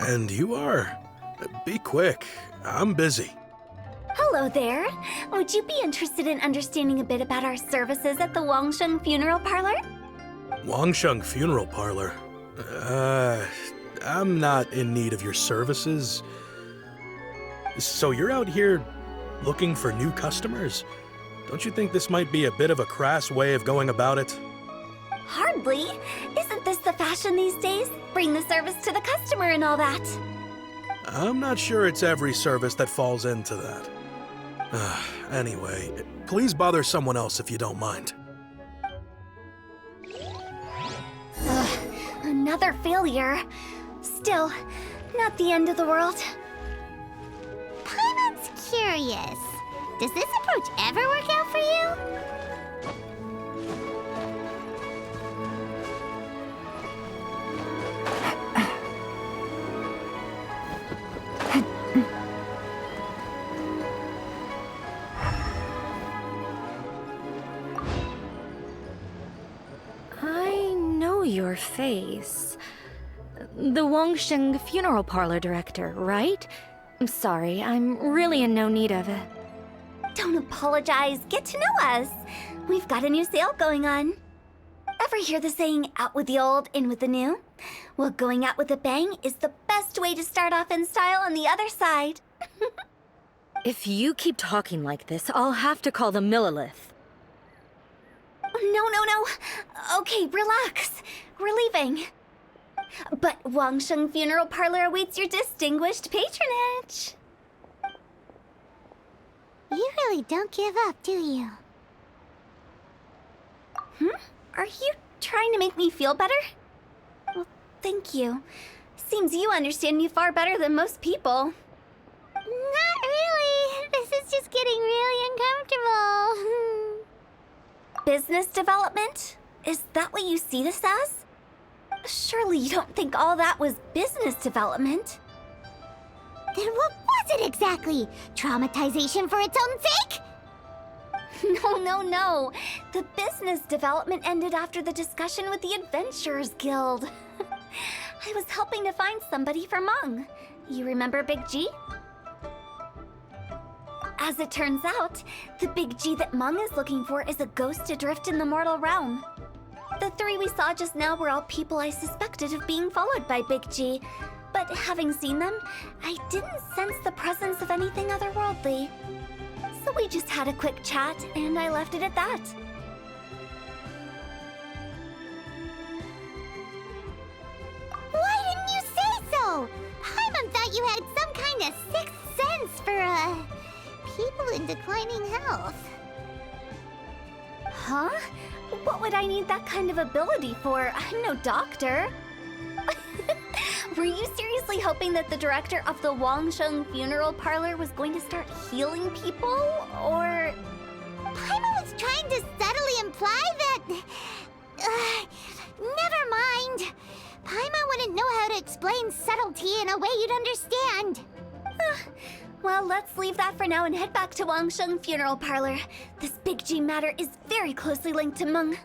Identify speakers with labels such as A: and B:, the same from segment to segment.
A: And you are? Be quick. I'm busy.
B: Hello there. Would you be interested in understanding a bit about our services at the Wangsheng Funeral Parlor?
A: Wangsheng Funeral Parlor? I'm not in need of your services. So you're out here looking for new customers? Don't you think this might be a bit of a crass way of going about it?
B: Hardly. Isn't this the fashion these days? Bring the service to the customer and all that.
A: I'm not sure it's every service that falls into that. Anyway, please bother someone else if you don't mind.
B: Another failure. Still, not the end of the world.
C: Paimon's curious. Does this approach ever work out for you?
D: I know your face. The Wangsheng Funeral Parlor director, right? I'm sorry, I'm really in no need of it.
B: Don't apologize. Get to know us. We've got a new sale going on. Ever hear the saying, out with the old, in with the new? Well, going out with a bang is the best way to start off in style on the other side.
D: If you keep talking like this, I'll have to call the Millilith.
B: No. Okay, relax. We're leaving. But Wangsheng Funeral Parlor awaits your distinguished patronage.
C: You really don't give up, do you?
B: Are you trying to make me feel better? Well, thank you. Seems you understand me far better than most people.
C: Not really. This is just getting really uncomfortable.
B: Business development? Is that what you see this as? Surely you don't think all that was business development.
C: Then what was it exactly? Traumatization for its own sake?
B: No. The business development ended after the discussion with the Adventurers Guild. I was helping to find somebody for Meng. You remember Big G? As it turns out, the Big G that Meng is looking for is a ghost adrift in the mortal realm. The three we saw just now were all people I suspected of being followed by Big G. But having seen them, I didn't sense the presence of anything otherworldly. So we just had a quick chat, and I left it at that.
C: Why didn't you say so? Paimon thought you had some kind of sixth sense for, people in declining health.
B: Huh? What would I need that kind of ability for? I'm no doctor. Were you seriously hoping that the director of the Wangsheng Funeral Parlor was going to start healing people, or...?
C: Paimon was trying to subtly imply that... never mind. Paimon wouldn't know how to explain subtlety in a way you'd understand.
B: Well, let's leave that for now and head back to Wangsheng Funeral Parlor. This Big G matter is very closely linked to Meng.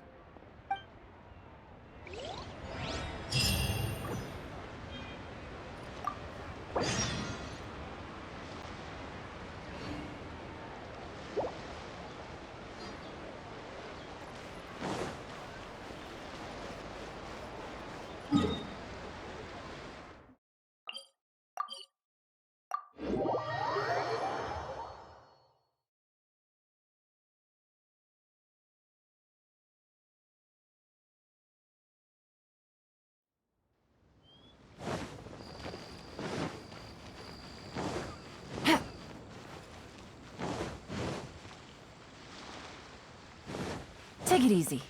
D: Take it easy.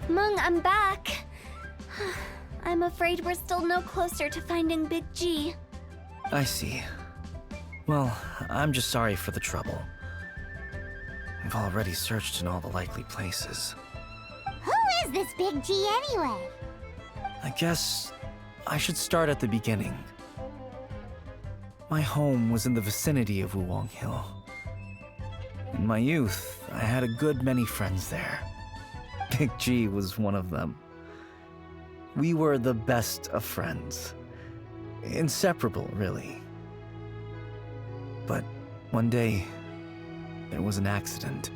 B: Meng, I'm back. I'm afraid we're still no closer to finding Big G.
E: I see. Well, I'm just sorry for the trouble. We've already searched in all the likely places.
C: Who is this Big G anyway?
E: I guess I should start at the beginning. My home was in the vicinity of Wulong Hill. In my youth, I had a good many friends there. Big G was one of them. We were the best of friends. Inseparable, really. But one day, there was an accident.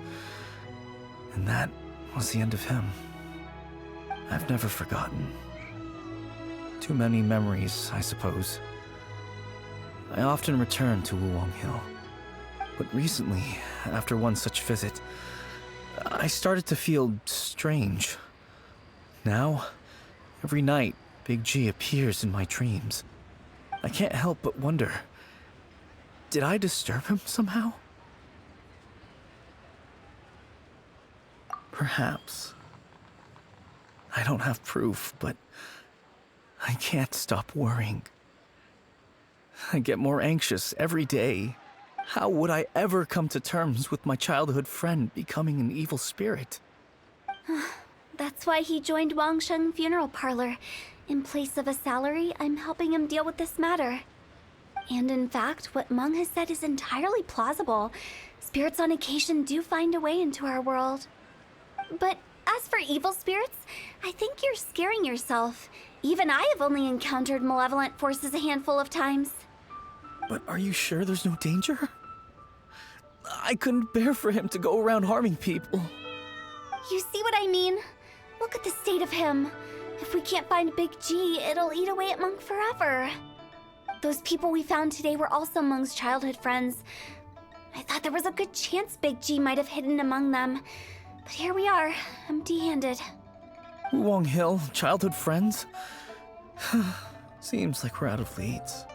E: And that was the end of him. I've never forgotten. Too many memories, I suppose. I often return to Wulong Hill. But recently, after one such visit, I started to feel strange. Now, every night, Big G appears in my dreams. I can't help but wonder, did I disturb him somehow? Perhaps. I don't have proof, but I can't stop worrying. I get more anxious every day. How would I ever come to terms with my childhood friend becoming an evil spirit?
B: That's why he joined Wangsheng Funeral Parlor. In place of a salary, I'm helping him deal with this matter. And in fact, what Meng has said is entirely plausible. Spirits on occasion do find a way into our world. But as for evil spirits, I think you're scaring yourself. Even I have only encountered malevolent forces a handful of times.
E: But are you sure there's no danger? I couldn't bear for him to go around harming people.
B: You see what I mean? Look at the state of him. If we can't find Big G, it'll eat away at Monk forever. Those people we found today were also Monk's childhood friends. I thought there was a good chance Big G might have hidden among them. But here we are, empty-handed.
E: Wulong Hill, childhood friends? Seems like we're out of leads.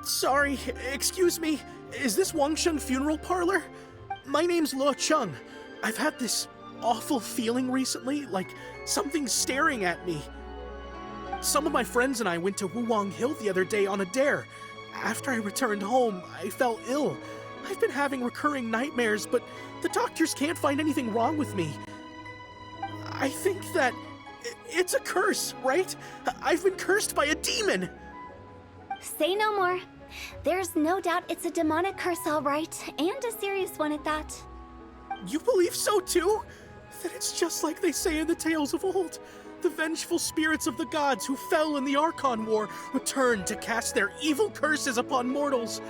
A: Sorry, excuse me. Is this Wangsheng Funeral Parlor? My name's Luo Chung. I've had this awful feeling recently, like something's staring at me. Some of my friends and I went to Wulong Hill the other day on a dare. After I returned home, I fell ill. I've been having recurring nightmares, but the doctors can't find anything wrong with me. I think that it's a curse, right? I've been cursed by a demon.
B: Say no more. There's no doubt it's a demonic curse, all right, and a serious one at that.
A: You believe so too? That it's just like they say in the tales of old. The vengeful spirits of the gods who fell in the Archon War return to cast their evil curses upon mortals.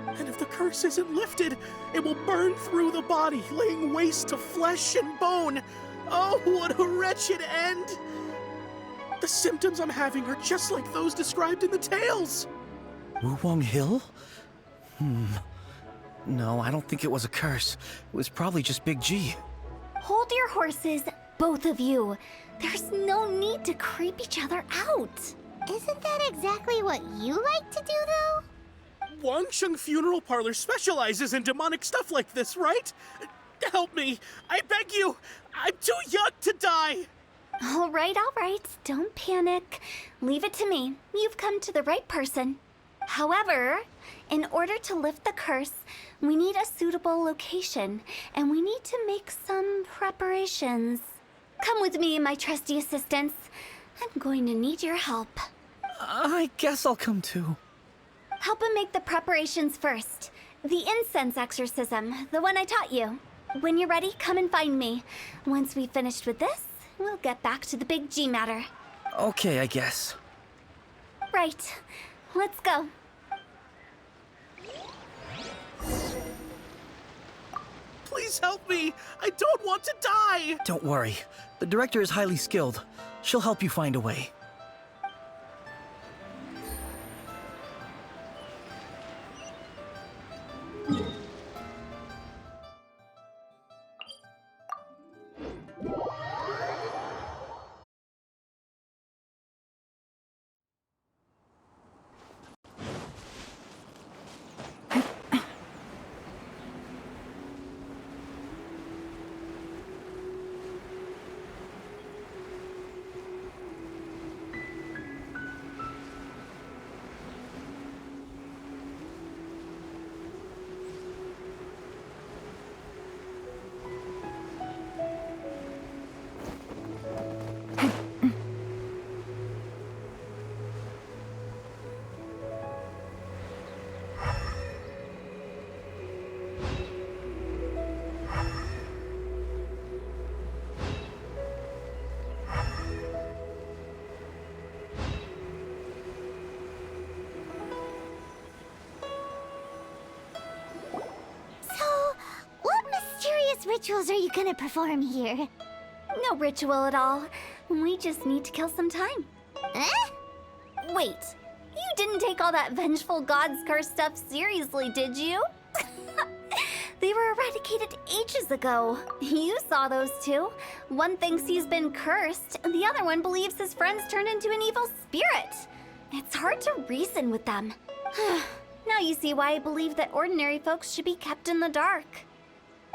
A: And if the curse isn't lifted, it will burn through the body, laying waste to flesh and bone. Oh, what a wretched end! The symptoms I'm having are just like those described in the tales.
E: Wulong Hill? No, I don't think it was a curse. It was probably just Big G.
B: Hold your horses, both of you. There's no need to creep each other out.
C: Isn't that exactly what you like to do, though?
A: Wangsheng Funeral Parlor specializes in demonic stuff like this, right? Help me, I beg you. I'm too young to die.
B: All right. Don't panic. Leave it to me. You've come to the right person. However, in order to lift the curse, we need a suitable location, and we need to make some preparations. Come with me, my trusty assistants. I'm going to need your help.
E: I guess I'll come too.
B: Help him make the preparations first. The incense exorcism, the one I taught you. When you're ready, come and find me. Once we've finished with this, we'll get back to the Big G matter.
E: Okay, I guess.
B: Right. Let's go.
A: Please help me. I don't want to die.
E: Don't worry. The director is highly skilled. She'll help you find a way.
C: rituals are you gonna perform here?
B: No ritual at all. We just need to kill some time.
C: Eh?
B: Wait, you didn't take all that vengeful God's curse stuff seriously, did you? They were eradicated ages ago. You saw those two. One thinks he's been cursed, and the other one believes his friends turned into an evil spirit. It's hard to reason with them. Now you see why I believe that ordinary folks should be kept in the dark.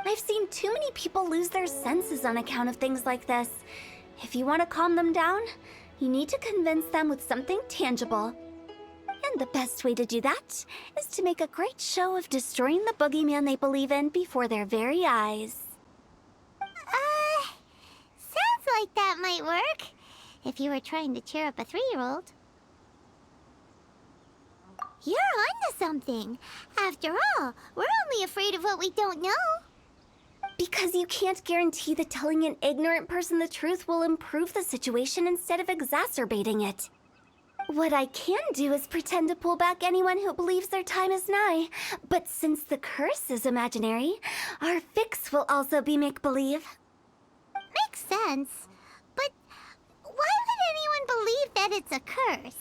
B: I've seen too many people lose their senses on account of things like this. If you want to calm them down, you need to convince them with something tangible. And the best way to do that is to make a great show of destroying the boogeyman they believe in before their very eyes.
C: Sounds like that might work. If you were trying to cheer up a 3-year-old. You're onto something. After all, we're only afraid of what we don't know.
B: Because you can't guarantee that telling an ignorant person the truth will improve the situation instead of exacerbating it. What I can do is pretend to pull back anyone who believes their time is nigh. But since the curse is imaginary, our fix will also be make-believe.
C: Makes sense. But why would anyone believe that it's a curse?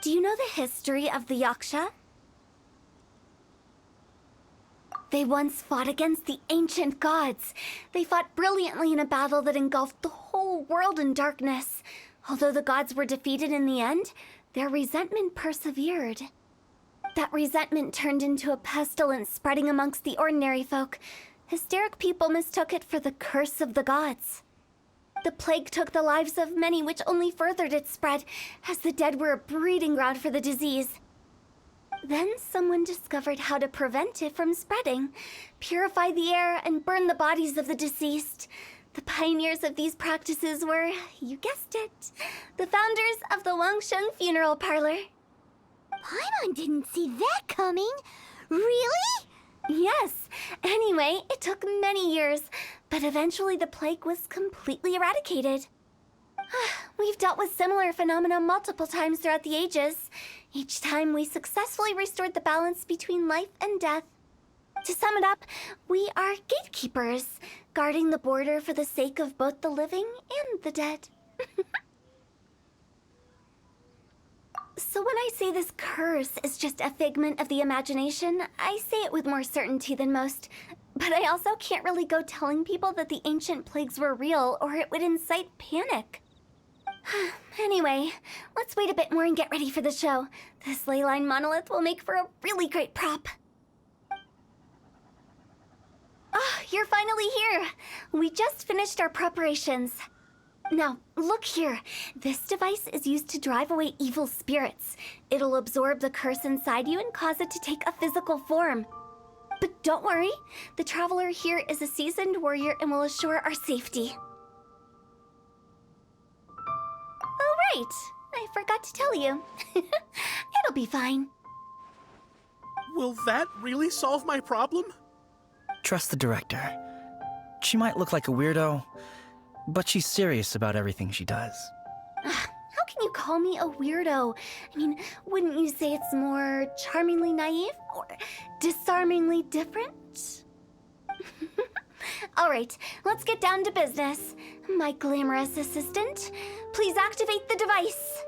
B: Do you know the history of the Yaksha? They once fought against the ancient gods. They fought brilliantly in a battle that engulfed the whole world in darkness. Although the gods were defeated in the end, their resentment persevered. That resentment turned into a pestilence spreading amongst the ordinary folk. Hysteric people mistook it for the curse of the gods. The plague took the lives of many, which only furthered its spread, as the dead were a breeding ground for the disease. Then someone discovered how to prevent it from spreading, purify the air, and burn the bodies of the deceased. The pioneers of these practices were, you guessed it, the founders of the Wangsheng Funeral Parlor.
C: Paimon didn't see that coming. Really?
B: Yes. Anyway, it took many years, but eventually the plague was completely eradicated. We've dealt with similar phenomena multiple times throughout the ages. Each time we successfully restored the balance between life and death. To sum it up, we are gatekeepers, guarding the border for the sake of both the living and the dead. So when I say this curse is just a figment of the imagination, I say it with more certainty than most. But I also can't really go telling people that the ancient plagues were real, or it would incite panic. Anyway, let's wait a bit more and get ready for the show. This leyline monolith will make for a really great prop. Oh, you're finally here! We just finished our preparations. Now, look here. This device is used to drive away evil spirits. It'll absorb the curse inside you and cause it to take a physical form. But don't worry, the traveler here is a seasoned warrior and will assure our safety. Oh, right. I forgot to tell you. It'll be fine.
A: Will that really solve my problem?
E: Trust the director. She might look like a weirdo, but she's serious about everything she does.
B: How can you call me a weirdo? I mean, wouldn't you say it's more charmingly naive or disarmingly different? All right, let's get down to business. My glamorous assistant, please activate the device.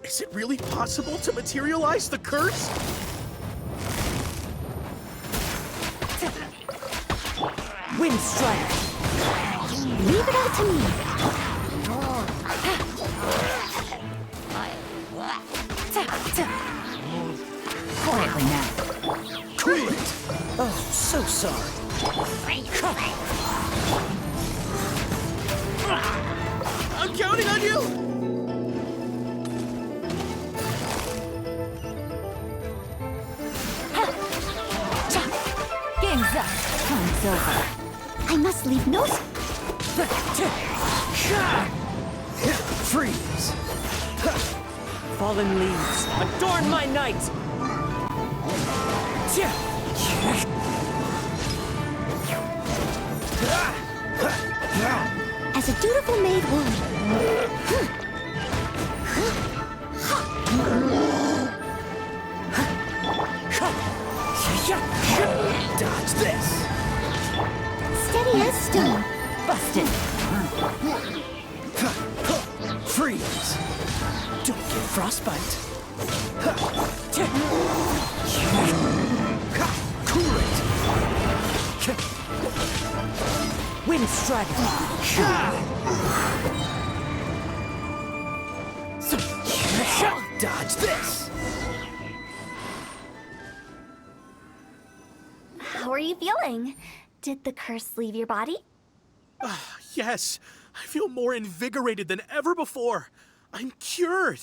A: Is it really possible to materialize the curse?
F: Wind Strider! Leave it all to me! Quietly now.
E: Cool it! Oh, so sorry.
A: I'm counting on you!
F: Game's up. Time's over. I must leave no...
E: Freeze!
F: Fallen leaves, adorn my night! As as a dutiful maid would.
E: Dodge this!
F: Steady as stone.
D: Busted.
E: Freeze! Don't get frostbite. Cool it!
F: Wind Strider.
E: Dodge this!
B: How are you feeling? Did the curse leave your body?
A: Yes, I feel more invigorated than ever before. I'm cured.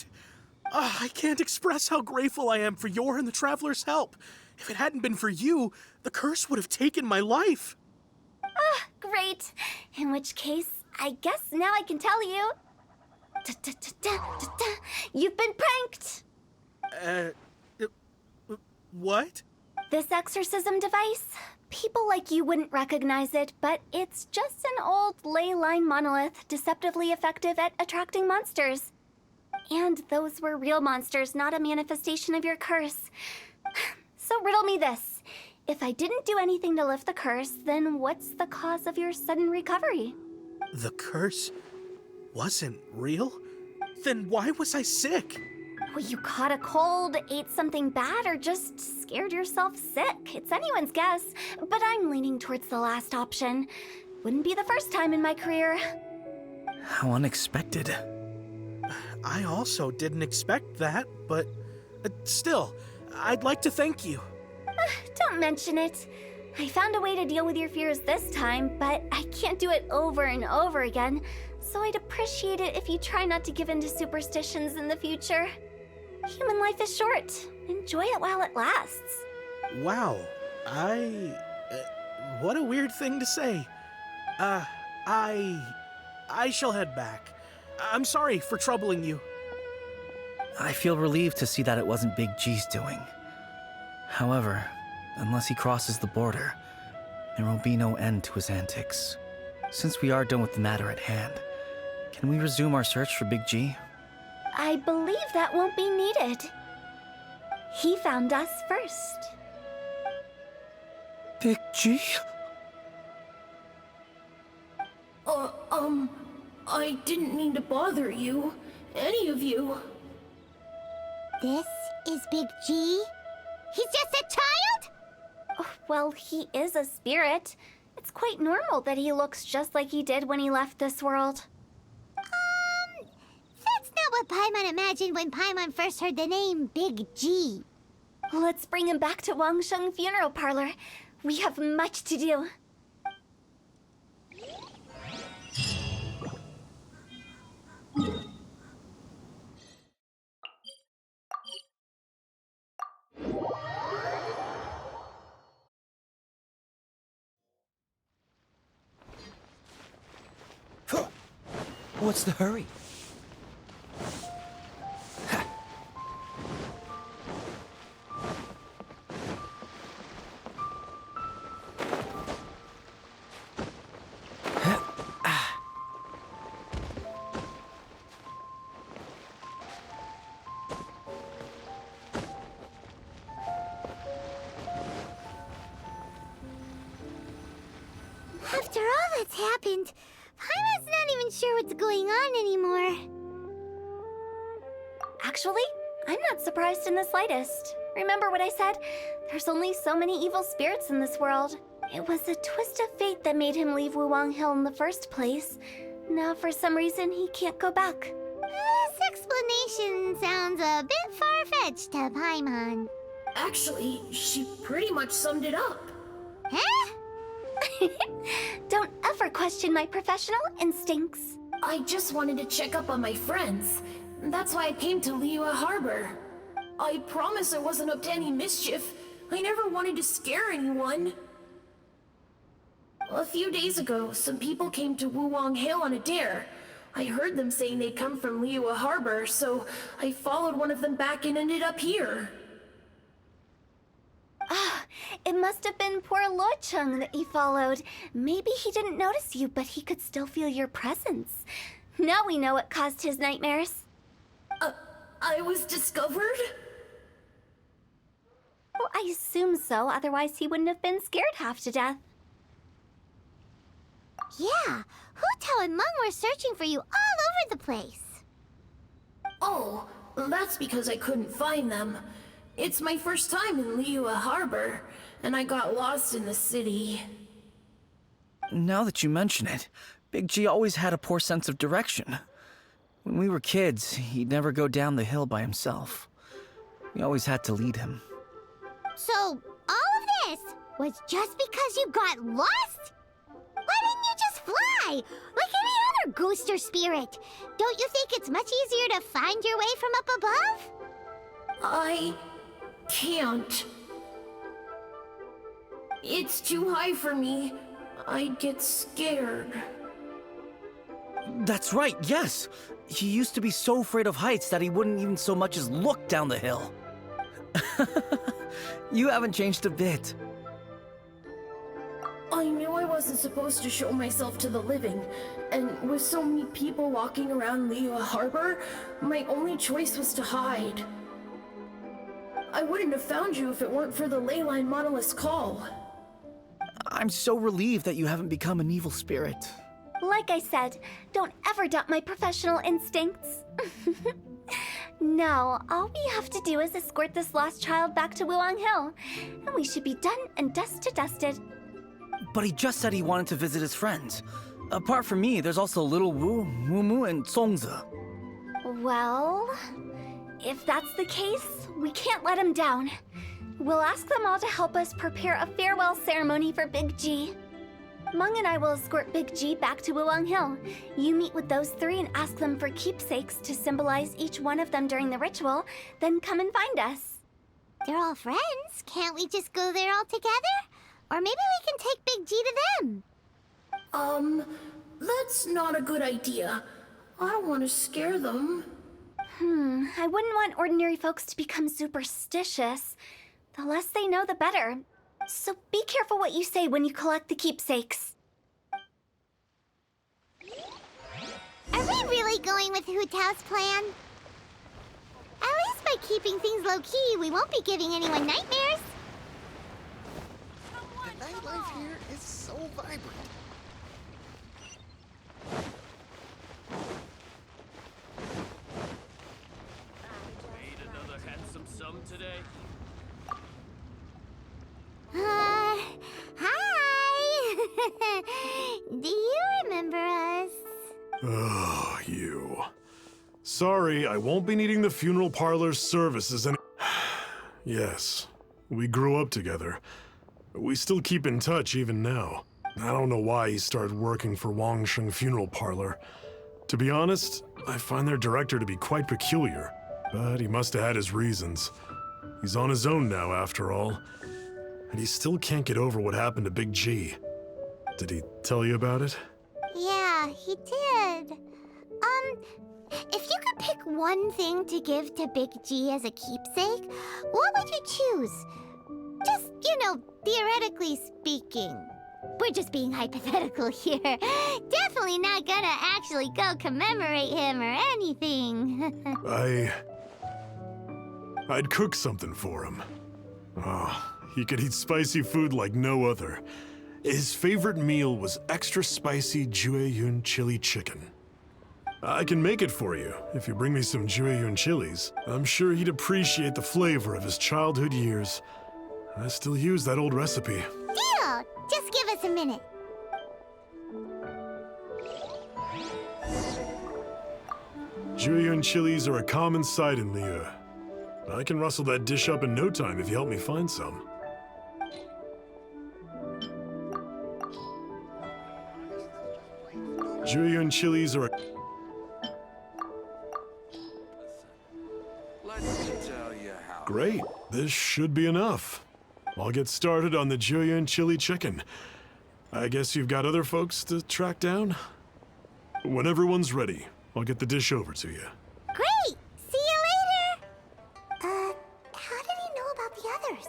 A: I can't express how grateful I am for your and the Traveler's help. If it hadn't been for you, the curse would have taken my life.
B: Great. In which case, I guess now I can tell you. You've been pranked!
A: What?
B: This exorcism device? People like you wouldn't recognize it, but it's just an old ley line monolith deceptively effective at attracting monsters. And those were real monsters, not a manifestation of your curse. So riddle me this. If I didn't do anything to lift the curse, then what's the cause of your sudden recovery?
A: The curse wasn't real? Then why was I sick?
B: Well, you caught a cold, ate something bad, or just scared yourself sick. It's anyone's guess, but I'm leaning towards the last option. Wouldn't be the first time in my career.
E: How unexpected.
A: I also didn't expect that, but still, I'd like to thank you.
B: Don't mention it. I found a way to deal with your fears this time, but I can't do it over and over again, so I'd appreciate it if you try not to give in to superstitions in the future. Human life is short. Enjoy it while it lasts.
A: Wow, what a weird thing to say. I shall head back. I'm sorry for troubling you.
E: I feel relieved to see that it wasn't Big G's doing. However, unless he crosses the border, there will be no end to his antics. Since we are done with the matter at hand, can we resume our search for Big G?
B: I believe that won't be needed. He found us first.
E: Big G?
G: I didn't mean to bother you. Any of you.
C: This is Big G? He's just a child?
B: Oh, well, he is a spirit. It's quite normal that he looks just like he did when he left this world.
C: That's not what Paimon imagined when Paimon first heard the name Big G.
B: Let's bring him back to Wangsheng Funeral Parlor. We have much to do.
E: What's the hurry?
C: After all that's happened, Paimon's not even sure what's going on anymore.
B: Actually, I'm not surprised in the slightest. Remember what I said? There's only so many evil spirits in this world. It was a twist of fate that made him leave Wuwang Hill in the first place. Now, for some reason, he can't go back.
C: This explanation sounds a bit far-fetched to Paimon.
G: Actually, she pretty much summed it up.
C: Huh?
B: Don't ever question my professional instincts.
G: I just wanted to check up on my friends. That's why I came to Liyue Harbor. I promise I wasn't up to any mischief. I never wanted to scare anyone. A few days ago, some people came to Wuwang Hill on a dare. I heard them saying they'd come from Liyue Harbor, so I followed one of them back and ended up here.
B: It must have been poor Lo Chung that you followed. Maybe he didn't notice you, but he could still feel your presence. Now we know what caused his nightmares.
G: I was discovered?
B: Well, I assume so, otherwise he wouldn't have been scared half to death.
C: Yeah, Hu and Meng were searching for you all over the place.
G: Oh, that's because I couldn't find them. It's my first time in Liyue Harbor, and I got lost in the city.
E: Now that you mention it, Big G always had a poor sense of direction. When we were kids, he'd never go down the hill by himself. We always had to lead him.
C: So, all of this was just because you got lost? Why didn't you just fly? Like any other ghost or spirit? Don't you think it's much easier to find your way from up above?
G: I can't. It's too high for me. I'd get scared.
E: That's right, yes! He used to be so afraid of heights that he wouldn't even so much as look down the hill. You haven't changed a bit.
G: I knew I wasn't supposed to show myself to the living, and with so many people walking around Liyue Harbor, my only choice was to hide. I wouldn't have found you if it weren't for the Leyline Monolith's call.
E: I'm so relieved that you haven't become an evil spirit.
B: Like I said, don't ever doubt my professional instincts. Now, all we have to do is escort this lost child back to Wuang Hill, and we should be done and dusted.
E: But he just said he wanted to visit his friends. Apart from me, there's also Little Wu, Mumu, and Songzi.
B: Well, if that's the case, we can't let him down. We'll ask them all to help us prepare a farewell ceremony for Big G. Meng and I will escort Big G back to Wuang Hill. You meet with those three and ask them for keepsakes to symbolize each one of them during the ritual, then come and find us.
C: They're all friends. Can't we just go there all together? Or maybe we can take Big G to them.
G: That's not a good idea. I don't want to scare them.
B: I wouldn't want ordinary folks to become superstitious. The less they know, the better. So be careful what you say when you collect the keepsakes.
C: Are we really going with Hu Tao's plan? At least by keeping things low-key, we won't be giving anyone nightmares.
H: The nightlife here is so vibrant.
I: Made another handsome sum today?
C: Hi! Do you remember us?
J: Oh, you. Sorry, I won't be needing the funeral parlor's services any— Yes, we grew up together. We still keep in touch even now. I don't know why he started working for Wangsheng Funeral Parlor. To be honest, I find their director to be quite peculiar, but he must have had his reasons. He's on his own now, after all. And he still can't get over what happened to Big G. Did he tell you about it?
C: Yeah, he did. If you could pick one thing to give to Big G as a keepsake, what would you choose? Just, theoretically speaking. We're just being hypothetical here. Definitely not gonna actually go commemorate him or anything.
J: I'd cook something for him. Oh, he could eat spicy food like no other. His favorite meal was extra spicy Jueyun chili chicken. I can make it for you if you bring me some Jueyun chilies. I'm sure he'd appreciate the flavor of his childhood years. I still use that old recipe.
C: Deal! Just give us a minute.
J: Jueyun chilies are a common sight in Liyue. I can rustle that dish up in no time if you help me find some. Jueyun chilies are a—
H: Let me tell you how.
J: Great, this should be enough. I'll get started on the Jueyun chili chicken. I guess you've got other folks to track down? When everyone's ready, I'll get the dish over to you.
C: Great! See you later! How did he know about the others?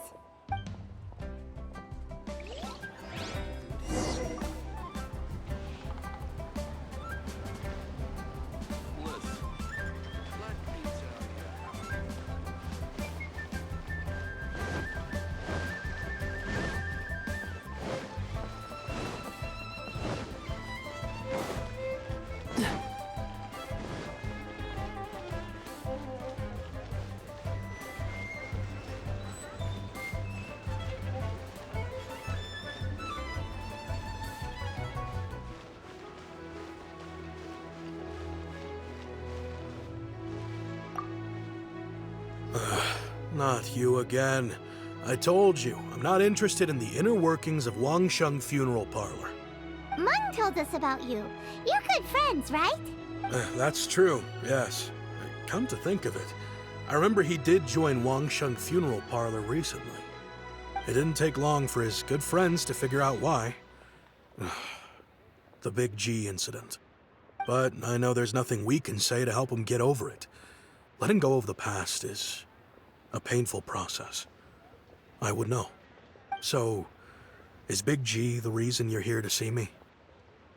A: Not you again. I told you, I'm not interested in the inner workings of Wangsheng Funeral Parlor.
C: Mung told us about you. You're good friends, right?
A: That's true, yes. Come to think of it, I remember he did join Wangsheng Funeral Parlor recently. It didn't take long for his good friends to figure out why. The Big G incident. But I know there's nothing we can say to help him get over it. Letting go of the past is a painful process. I would know. So, is Big G the reason you're here to see me?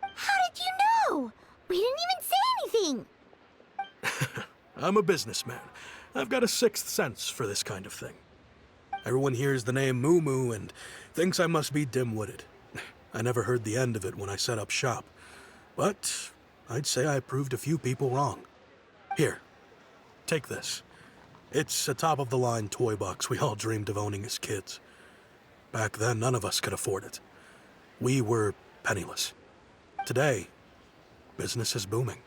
C: How did you know? We didn't even say anything.
A: I'm a businessman. I've got a sixth sense for this kind of thing. Everyone hears the name Moo Moo and thinks I must be dim-witted. I never heard the end of it when I set up shop. But I'd say I proved a few people wrong. Here, take this. It's a top-of-the-line toy box we all dreamed of owning as kids. Back then, none of us could afford it. We were penniless. Today, business is booming.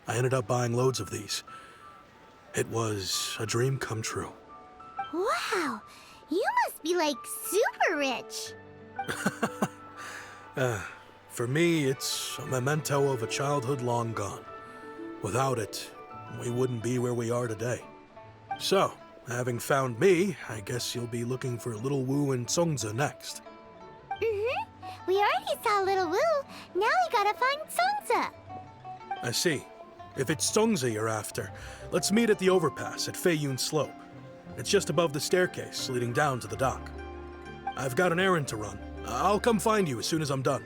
A: I ended up buying loads of these. It was a dream come true.
C: Wow, you must be like super rich.
A: For me, it's a memento of a childhood long gone. Without it, we wouldn't be where we are today. So, having found me, I guess you'll be looking for Little Wu and Songza next.
C: We already saw Little Wu. Now we gotta find Songza.
A: I see. If it's Songza you're after, let's meet at the overpass at Feiyun Slope. It's just above the staircase leading down to the dock. I've got an errand to run. I'll come find you as soon as I'm done.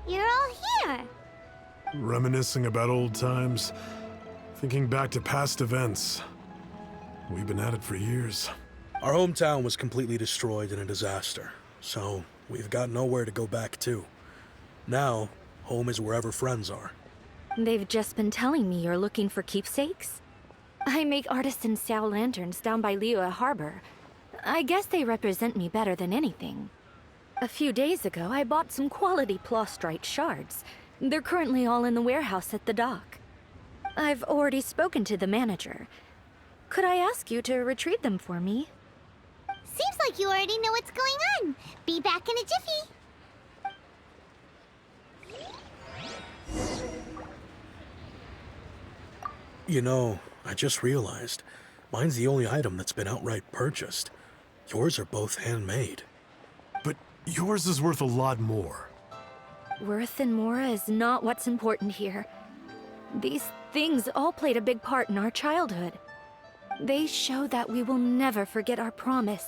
C: You're all here.
J: Reminiscing about old times, thinking back to past events. We've been at it for years.
A: Our hometown was completely destroyed in a disaster, so we've got nowhere to go back to. Now, home is wherever friends are.
D: They've just been telling me you're looking for keepsakes. I make artisan Sao lanterns down by Liyue Harbor. I guess they represent me better than anything. A few days ago, I bought some quality plastrite shards. They're currently all in the warehouse at the dock. I've already spoken to the manager. Could I ask you to retrieve them for me?
C: Seems like you already know what's going on. Be back in a jiffy.
A: You know, I just realized, mine's the only item that's been outright purchased. Yours are both handmade.
J: But yours is worth a lot more.
D: Worth and more is not what's important here. These things all played a big part in our childhood. They show that we will never forget our promise.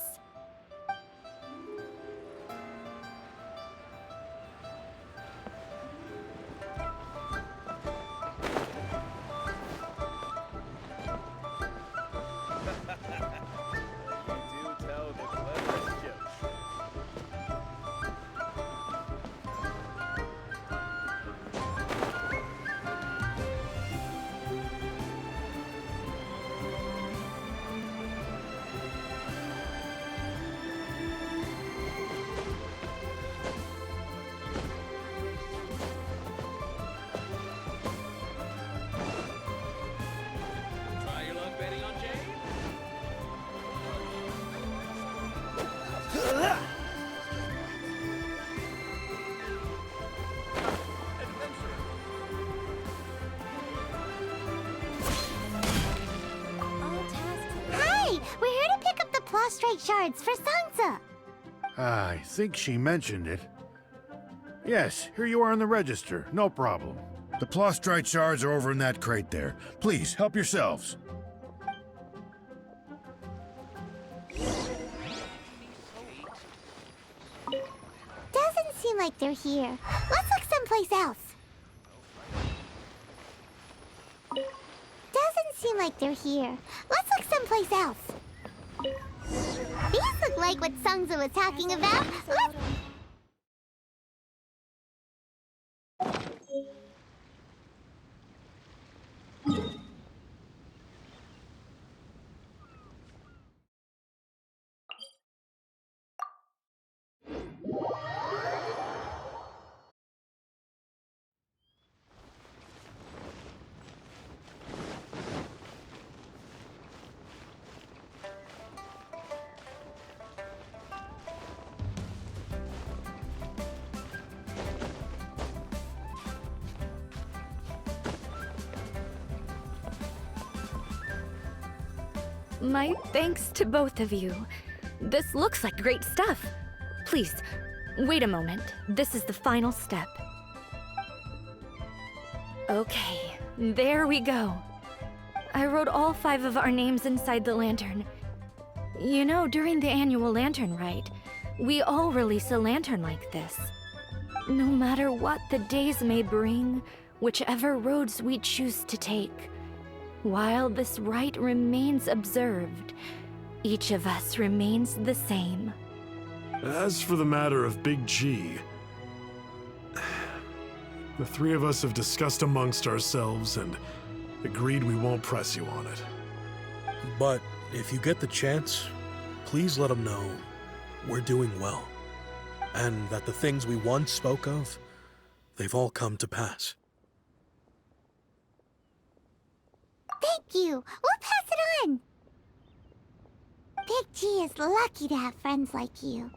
C: Prostrate shards for Sansa.
K: I think she mentioned it. Yes, here you are in the register. No problem. The Prostrate shards are over in that crate there. Please, help yourselves.
C: Doesn't seem like they're here. Let's look someplace else. Doesn't seem like they're here. Let's look someplace else. These look like what Sungza was talking about. Let's...
D: My thanks to both of you. This looks like great stuff. Please, wait a moment. This is the final step. Okay, there we go. I wrote all 5 of our names inside the lantern. You know, during the annual lantern rite, we all release a lantern like this. No matter what the days may bring, whichever roads we choose to take, while this rite remains observed, each of us remains the same.
J: As for the matter of Big G, the 3 of us have discussed amongst ourselves and agreed we won't press you on it.
A: But if you get the chance, please let him know we're doing well, and that the things we once spoke of, they've all come to pass.
C: Thank you. We'll pass it on. Big G is lucky to have friends like you.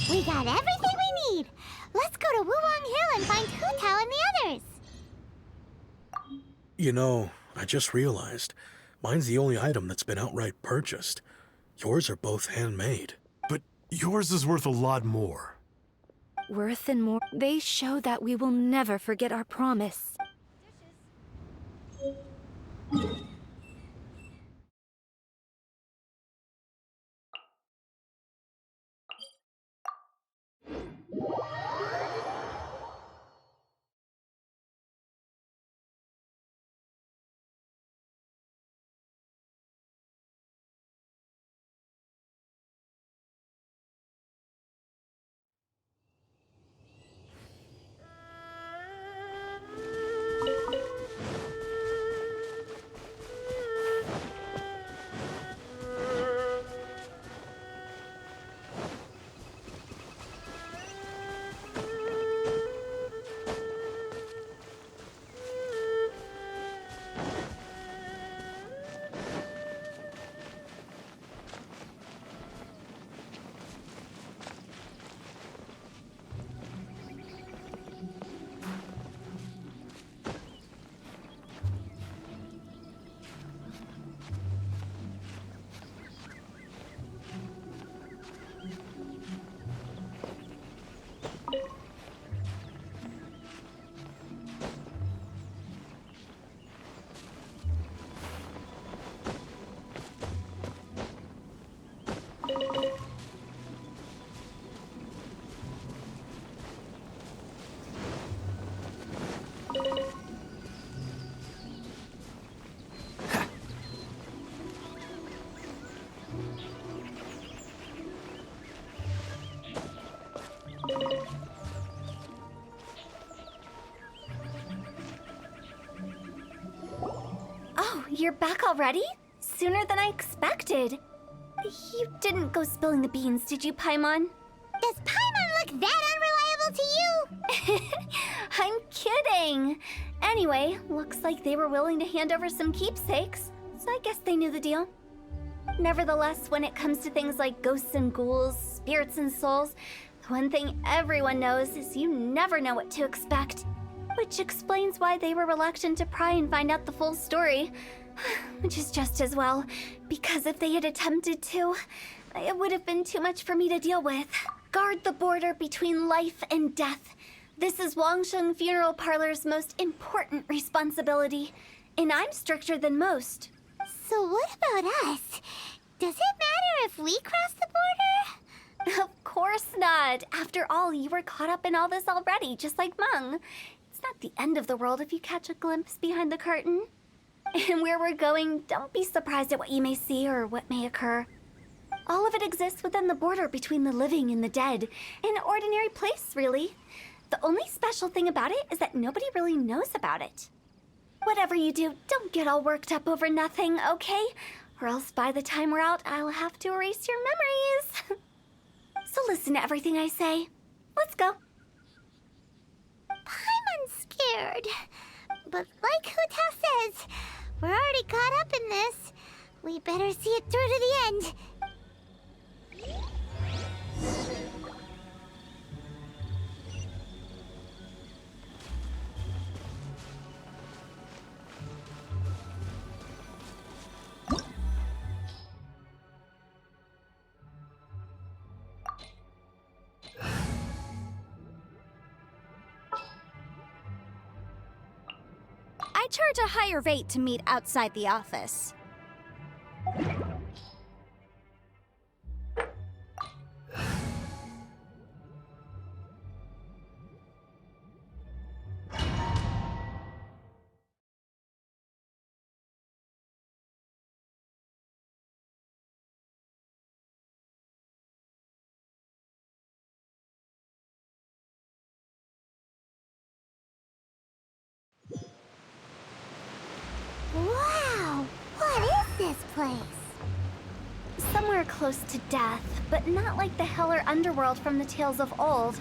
C: We got everything we need. Let's go to Wuwang Hill and find Hu Tao and the others.
A: You know, I just realized, mine's the only item that's been outright purchased. Yours are both handmade.
J: But yours is worth a lot more.
D: Worth and more, they show that we will never forget our promise.
B: You're back already? Sooner than I expected. You didn't go spilling the beans, did you, Paimon?
C: Does Paimon look that unreliable to you?
B: I'm kidding. Anyway, looks like they were willing to hand over some keepsakes, so I guess they knew the deal. Nevertheless, when it comes to things like ghosts and ghouls, spirits and souls, the one thing everyone knows is you never know what to expect. Which explains why they were reluctant to pry and find out the full story. Which is just as well, because if they had attempted to, it would have been too much for me to deal with. Guard the border between life and death. This is Wangsheng Funeral Parlor's most important responsibility, and I'm stricter than most.
C: So what about us? Does it matter if we cross the border?
B: Of course not. After all, you were caught up in all this already, just like Meng. It's not the end of the world if you catch a glimpse behind the curtain. And where we're going, don't be surprised at what you may see or what may occur. All of it exists within the border between the living and the dead. An ordinary place, really. The only special thing about it is that nobody really knows about it. Whatever you do, don't get all worked up over nothing, okay? Or else by the time we're out, I'll have to erase your memories. So listen to everything I say. Let's go.
C: Paimon's scared. But like Huta says, we're already caught up in this. We better see it through to the end.
F: I charge a higher rate to meet outside the office.
C: Wow! What is this place?
B: Somewhere close to death, but not like the hell or underworld from the tales of old.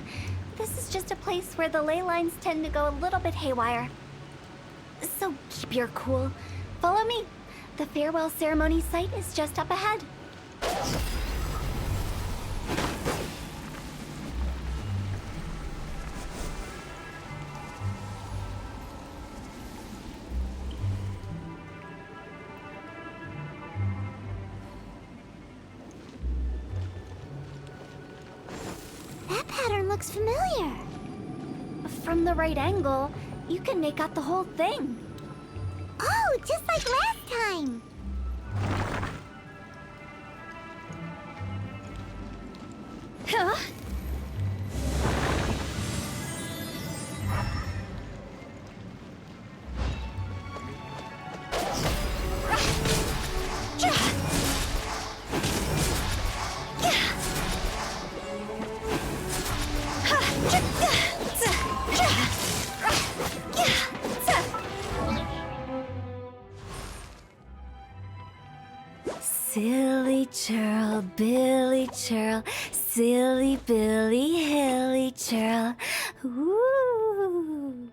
B: This is just a place where the ley lines tend to go a little bit haywire. So keep your cool. Follow me. The farewell ceremony site is just up ahead.
C: That pattern looks familiar.
B: From the right angle, you can make out the whole thing.
C: Oh, just like last time.
B: Huh? Silly churl, Billy churl, silly Billy, hilly churl. Ooh.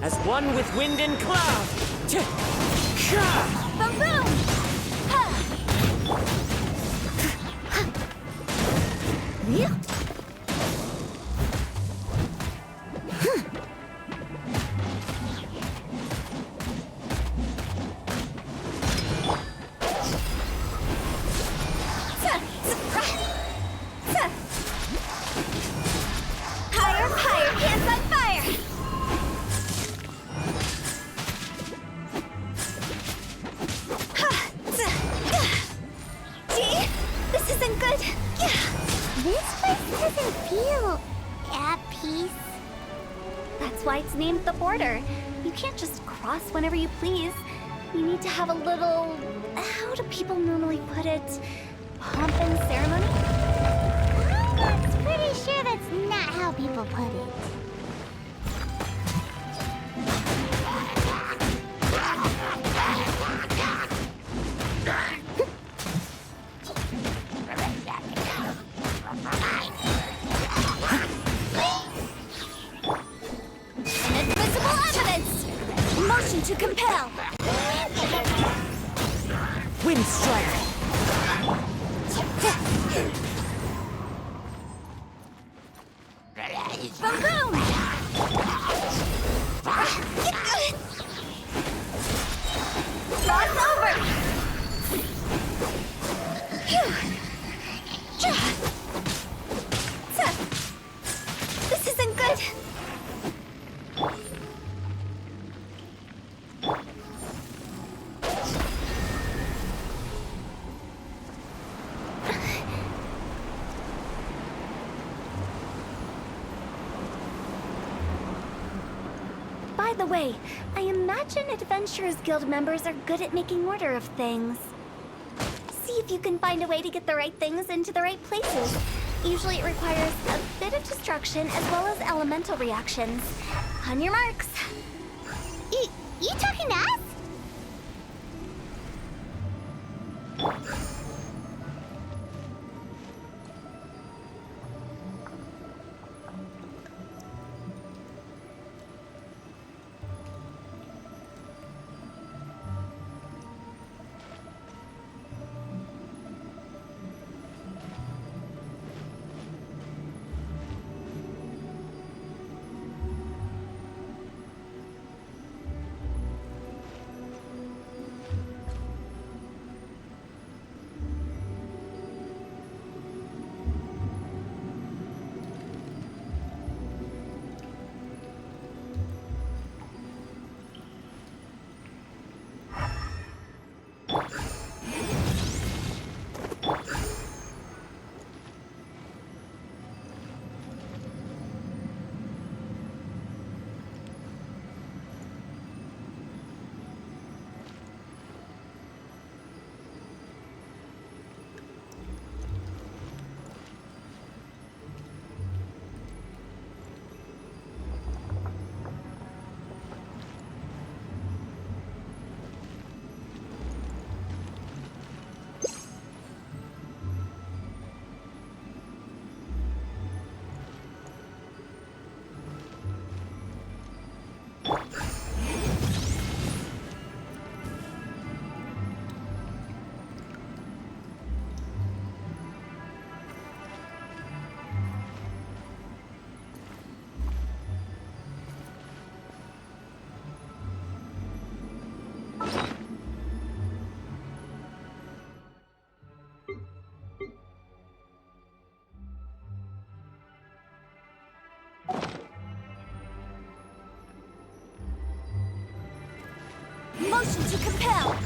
I: As one with wind and cloud.
B: Boom! Higher, pants on fire! See? This isn't good.
C: This place doesn't feel at peace.
B: That's why it's named the border. You can't just cross whenever you please. You need to have a little... how do people normally put it? Pomp and ceremony?
C: I'm pretty sure that's not how people put it.
B: Inadmissible evidence! Motion to compel!
I: Wind strike.
B: Boom boom! Lost over! Phew. This isn't good. By the way, I imagine Adventurers Guild members are good at making order of things. See if you can find a way to get the right things into the right places. Usually it requires a bit of destruction as well as elemental reactions. On your marks.
C: You talking to us?
B: Motion to compel!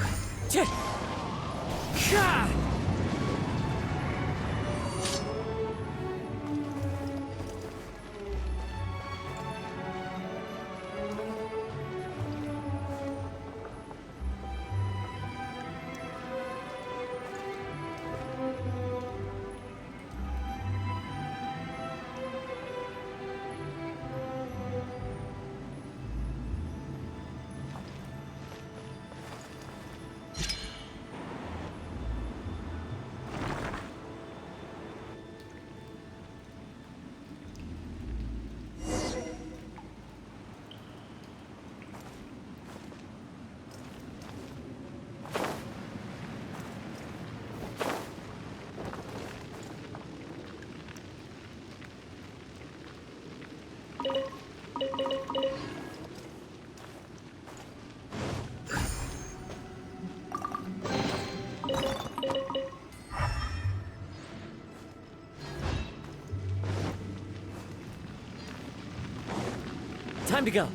I: Time to go.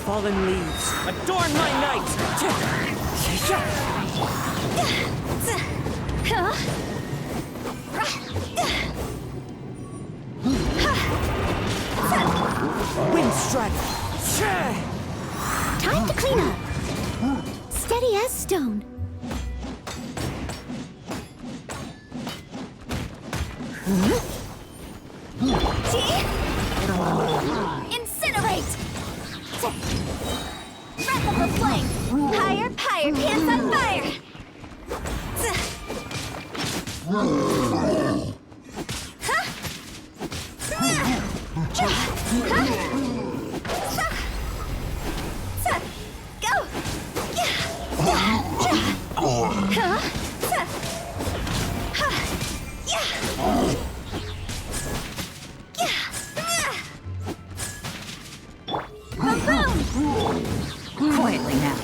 I: Fallen leaves, adorn my night! Wind strike!
F: Time to clean up. Steady as stone.
B: Incinerate! Breath of the flame! Higher, higher, pants on fire!
F: Quietly now.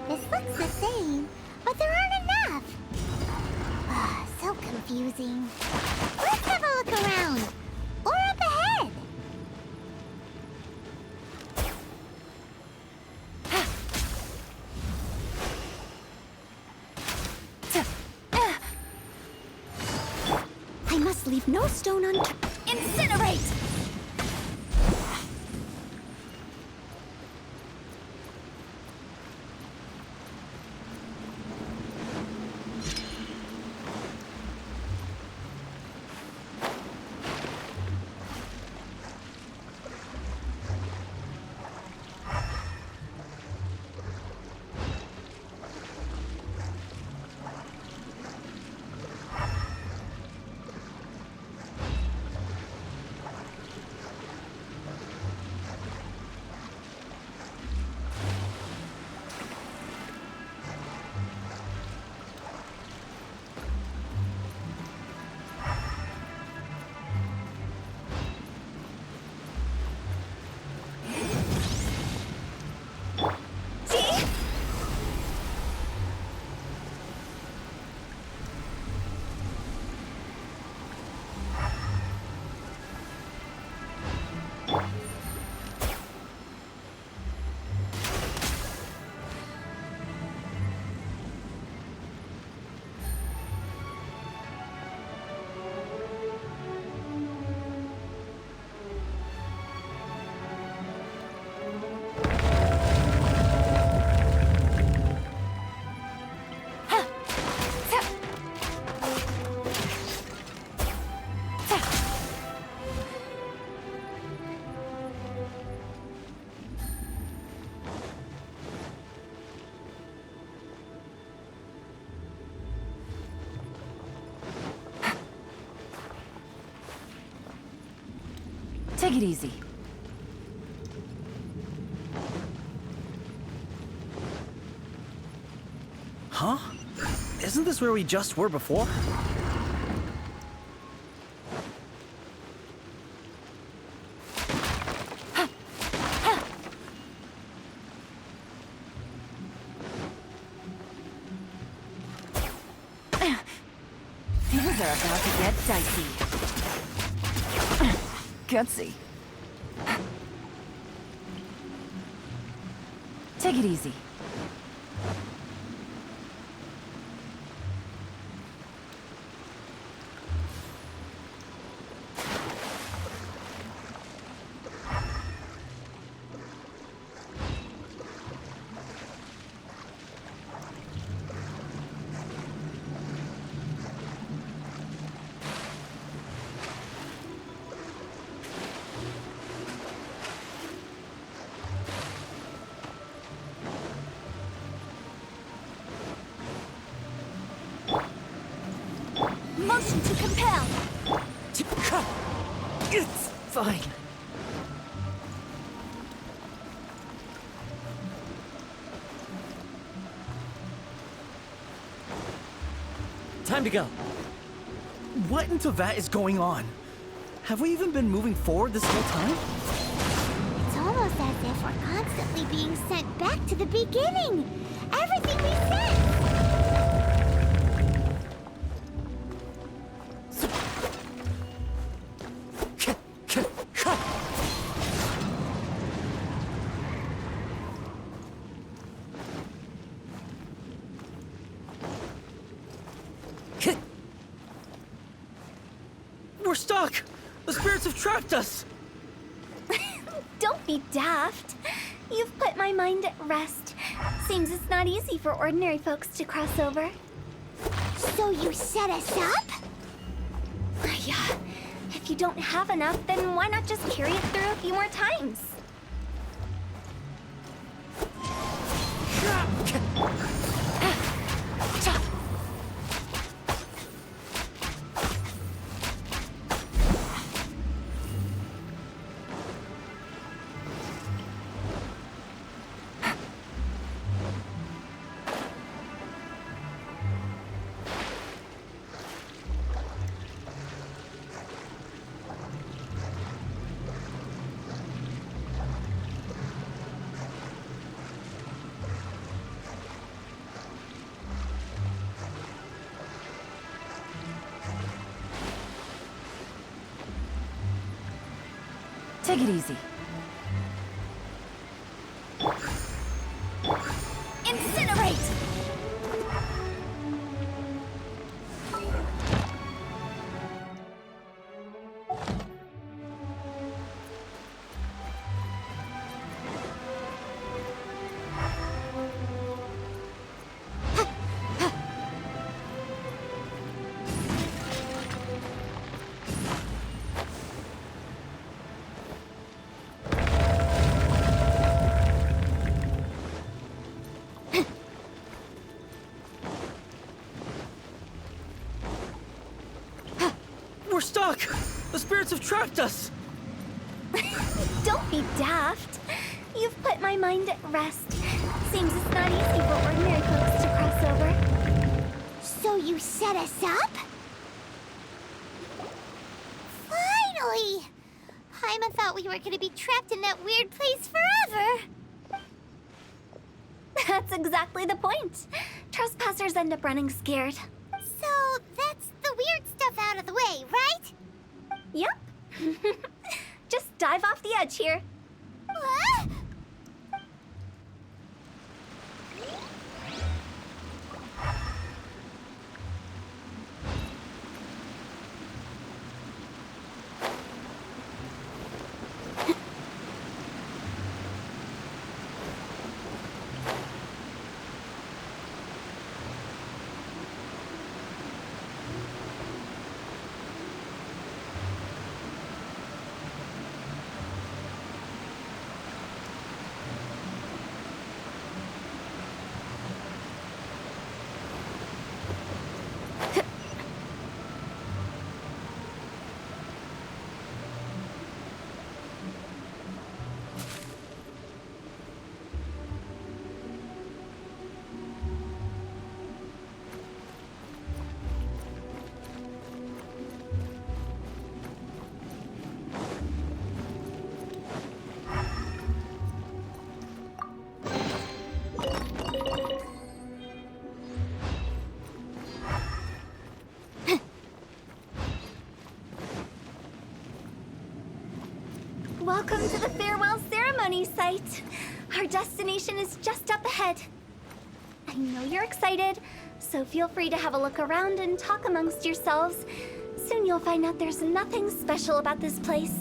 C: This looks the same, but there aren't enough. So confusing. Let's have a look around. Or up ahead.
F: I must leave no stone unturned.
B: Incinerate!
F: Take it easy.
E: Huh? Isn't this where we just were before?
F: are about to get dicey. Gutsy. Take it easy.
B: Motion to compel.
F: It's fine.
I: Time to go.
E: What in Tevat is going on? Have we even been moving forward this whole time?
C: It's almost as if we're constantly being sent back to the beginning. Everything we said.
I: We're stuck! The spirits have trapped us!
B: Don't be daft. You've put my mind at rest. Seems it's not easy for ordinary folks to cross over.
C: So you set us up?
B: Yeah. If you don't have enough, then why not just carry it through a few more times?
F: Take it easy.
B: Incinerate!
I: We're stuck! The spirits have trapped us!
B: Don't be daft. You've put my mind at rest. Seems it's not easy for ordinary folks to cross over.
C: So you set us up? Finally! Paimon thought we were gonna be trapped in that weird place forever.
B: That's exactly the point. Trespassers end up running scared.
C: So that's the weird stuff out of the way, right?
B: Yep. Just dive off the edge here.
C: What?
B: Welcome to the farewell ceremony site. Our destination is just up ahead. I know you're excited, so feel free to have a look around and talk amongst yourselves. Soon you'll find out there's nothing special about this place.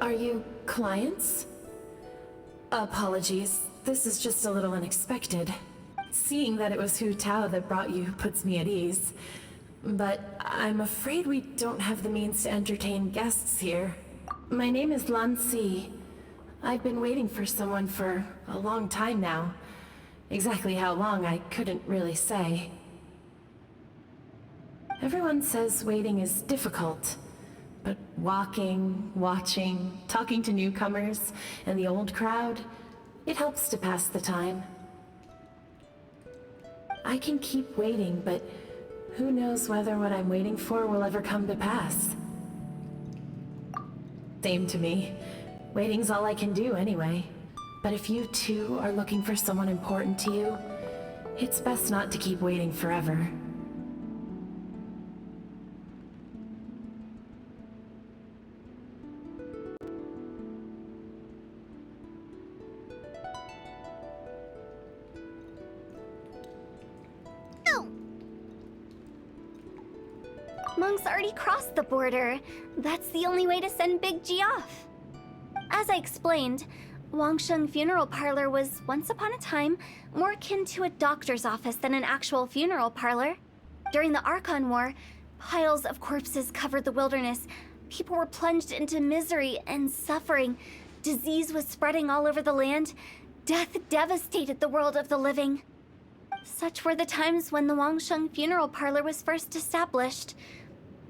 G: Are you clients? Apologies, this is just a little unexpected. Seeing that it was Hu Tao that brought you puts me at ease. But I'm afraid we don't have the means to entertain guests here. My name is Lan Si. I've been waiting for someone for a long time now. Exactly how long, I couldn't really say. Everyone says waiting is difficult. But walking, watching, talking to newcomers, and the old crowd, it helps to pass the time. I can keep waiting, but who knows whether what I'm waiting for will ever come to pass. Same to me. Waiting's all I can do anyway. But if you too are looking for someone important to you, it's best not to keep waiting forever.
B: Monk's already crossed the border. That's the only way to send Big G off. As I explained, Wangsheng Funeral Parlor was once upon a time more akin to a doctor's office than an actual funeral parlor. During the Archon War, piles of corpses covered the wilderness. People were plunged into misery and suffering. Disease was spreading all over the land. Death devastated the world of the living. Such were the times when the Wangsheng Funeral Parlor was first established.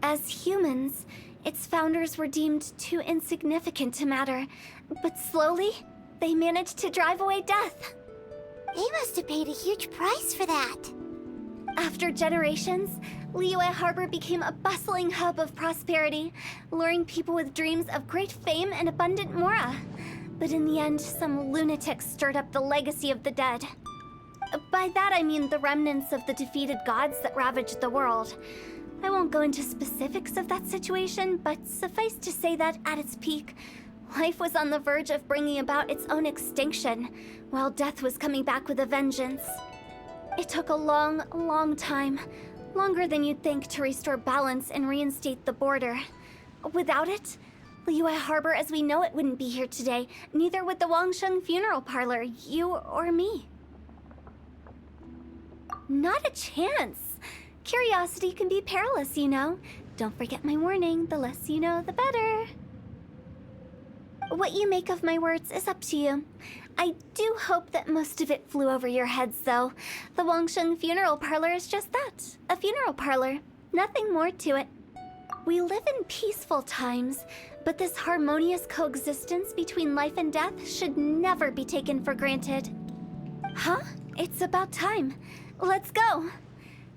B: As humans, its founders were deemed too insignificant to matter, but slowly, they managed to drive away death.
C: They must have paid a huge price for that.
B: After generations, Liyue Harbor became a bustling hub of prosperity, luring people with dreams of great fame and abundant mora. But in the end, some lunatics stirred up the legacy of the dead. By that I mean the remnants of the defeated gods that ravaged the world. I won't go into specifics of that situation, but suffice to say that at its peak, life was on the verge of bringing about its own extinction, while death was coming back with a vengeance. It took a long, long time, longer than you'd think, to restore balance and reinstate the border. Without it, Liyue Harbor as we know it wouldn't be here today, neither would the Wangsheng Funeral Parlor, you or me. Not a chance. Curiosity can be perilous, you know. Don't forget my warning, the less you know, the better. What you make of my words is up to you. I do hope that most of it flew over your heads, though. The Wangsheng Funeral Parlor is just that, a funeral parlor. Nothing more to it. We live in peaceful times, but this harmonious coexistence between life and death should never be taken for granted. Huh? It's about time. Let's go.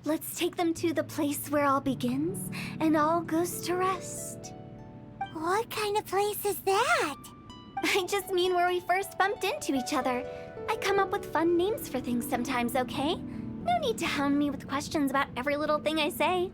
B: Let's take them to the place where all begins and all goes to rest.
C: What kind of place is that?
B: I just mean where we first bumped into each other. I come up with fun names for things sometimes, okay? No need to hound me with questions about every little thing I say.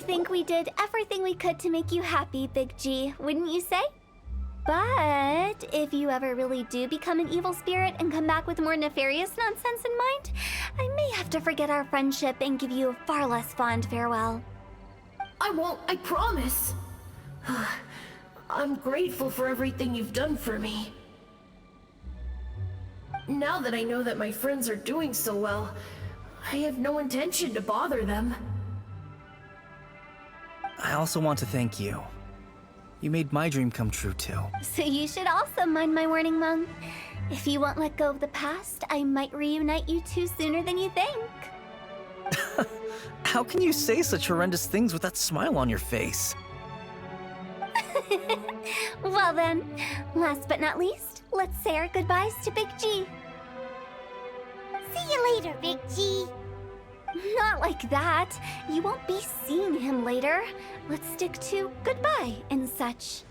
B: think we did everything we could to make you happy, Big G, wouldn't you say? But if you ever really do become an evil spirit and come back with more nefarious nonsense in mind, I may have to forget our friendship and give you a far less fond farewell.
G: I won't, I promise. I'm grateful for everything you've done for me. Now that I know that my friends are doing so well, I have no intention to bother them.
E: I also want to thank you. You made my dream come true, too.
B: So you should also mind my warning, Mung. If you won't let go of the past, I might reunite you two sooner than you think.
E: How can you say such horrendous things with that smile on your face?
B: Well then, last but not least, let's say our goodbyes to Big G.
C: See you later, Big G.
B: Not like that. You won't be seeing him later. Let's stick to goodbye and such.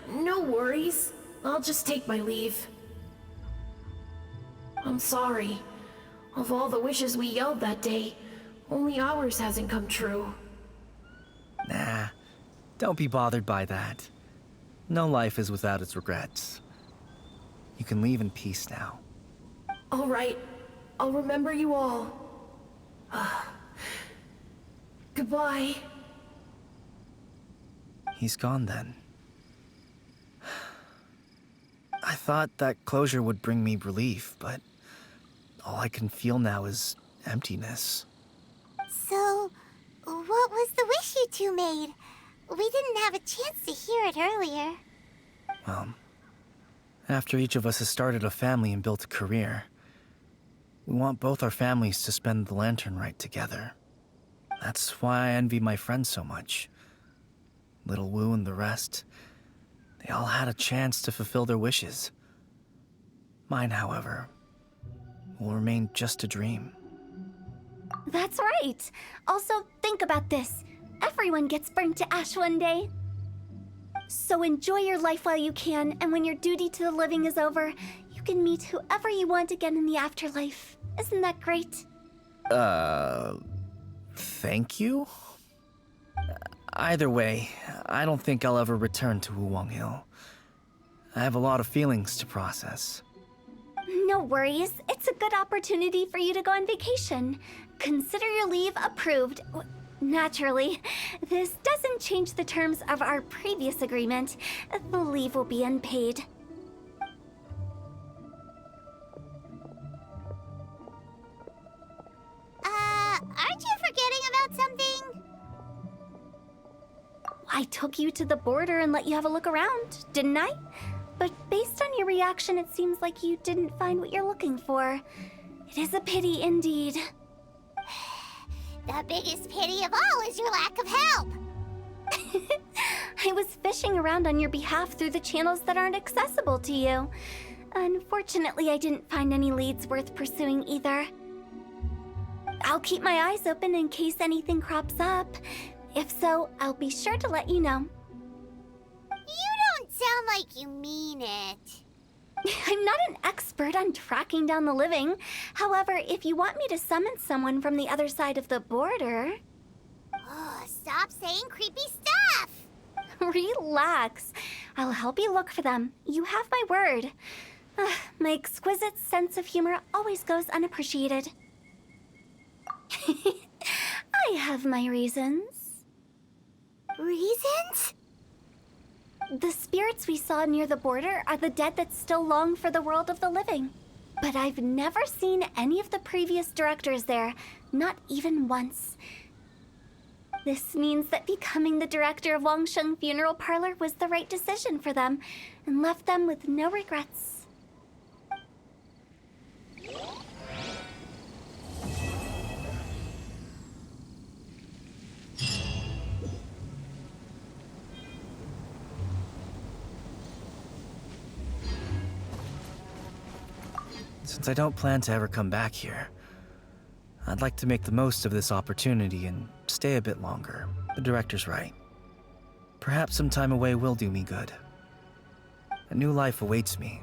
G: No worries. I'll just take my leave. I'm sorry. Of all the wishes we yelled that day, only ours hasn't come true.
E: Nah, don't be bothered by that. No life is without its regrets. You can leave in peace now.
G: All right. I'll remember you all. Goodbye.
E: He's gone then. I thought that closure would bring me relief, but all I can feel now is emptiness.
C: So, what was the wish you two made? We didn't have a chance to hear it earlier.
E: Well, after each of us has started a family and built a career, we want both our families to spend the Lantern Rite together. That's why I envy my friends so much. Little Wu and the rest, they all had a chance to fulfill their wishes. Mine, however, will remain just a dream.
B: That's right. Also, think about this. Everyone gets burnt to ash one day. So enjoy your life while you can, and when your duty to the living is over, you can meet whoever you want again in the afterlife. Isn't that great?
E: Thank you? Either way, I don't think I'll ever return to Wuwang Hill. I have a lot of feelings to process.
B: No worries. It's a good opportunity for you to go on vacation. Consider your leave approved. Naturally, this doesn't change the terms of our previous agreement. The leave will be unpaid.
C: Aren't you forgetting about something?
B: I took you to the border and let you have a look around, didn't I? But based on your reaction, it seems like you didn't find what you're looking for. It is a pity indeed.
C: The biggest pity of all is your lack of help.
B: I was fishing around on your behalf through the channels that aren't accessible to you. Unfortunately, I didn't find any leads worth pursuing either. I'll keep my eyes open in case anything crops up. If so, I'll be sure to let you know.
C: You don't sound like you mean it.
B: I'm not an expert on tracking down the living. However, if you want me to summon someone from the other side of the border...
C: Oh, stop saying creepy stuff!
B: Relax. I'll help you look for them. You have my word. My exquisite sense of humor always goes unappreciated. I have my reasons.
C: Reasons?
B: The spirits we saw near the border are the dead that still long for the world of the living. But I've never seen any of the previous directors there, not even once. This means that becoming the director of Wangsheng Funeral Parlor was the right decision for them, and left them with no regrets.
E: Since I don't plan to ever come back here, I'd like to make the most of this opportunity and stay a bit longer. The director's right. Perhaps some time away will do me good. A new life awaits me,